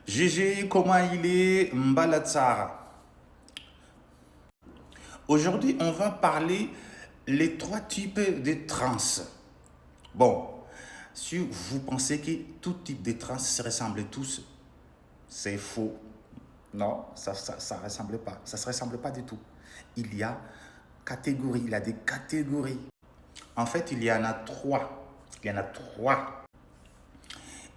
GG, comment il est Mbalatsara. Aujourd'hui, on va parler les trois types de trans. Bon, si vous pensez que tout type de trans se ressemble tous, c'est faux. Non, ça ressemble pas. Ça se ressemble pas du tout. Il y a catégories, il y a des catégories. En fait, il y en a trois. Il y en a trois.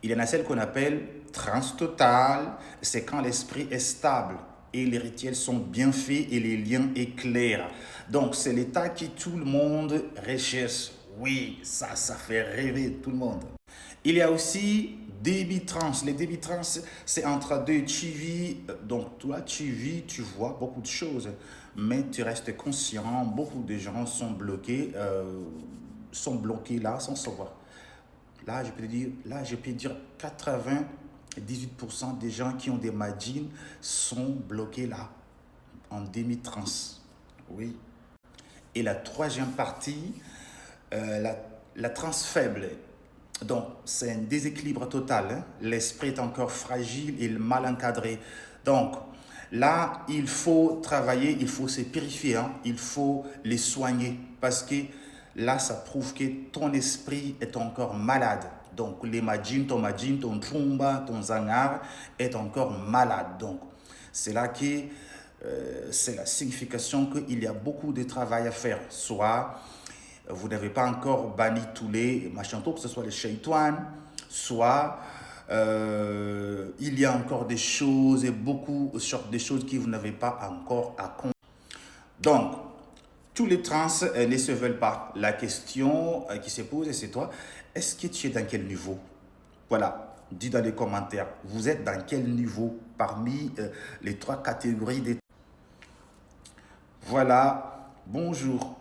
Il y en a celle qu'on appelle trans totale. C'est quand l'esprit est stable et les rituels sont bien faits et les liens est clairs. Donc, c'est l'état que tout le monde recherche. Oui, ça fait rêver tout le monde. Il y a aussi débit trans. Les débits trans, c'est entre deux. Tu vis, donc toi, tu vis, tu vois beaucoup de choses, mais tu restes conscient. Beaucoup de gens sont bloqués là sans savoir. Là, je peux dire 98% des gens qui ont des magines sont bloqués là, en demi-trans. Oui. Et la troisième partie, la transe faible. Donc, c'est un déséquilibre total. Hein. L'esprit est encore fragile et mal encadré. Donc, là, il faut travailler, il faut se purifier, hein. Il faut les soigner parce que là, ça prouve que ton esprit est encore malade. Donc, les magines, ton trumba, ton zangar est encore malade. Donc, c'est là que c'est la signification qu'il y a beaucoup de travail à faire. Soit vous n'avez pas encore banni tous les machins, que ce soit les shaitouans, soit il y a encore des choses et beaucoup de choses que vous n'avez pas encore à comprendre. Donc, tous les trans ne se veulent pas. La question qui se pose, c'est toi, est-ce que tu es dans quel niveau? Voilà, dis dans les commentaires, vous êtes dans quel niveau parmi les trois catégories des... Voilà, bonjour.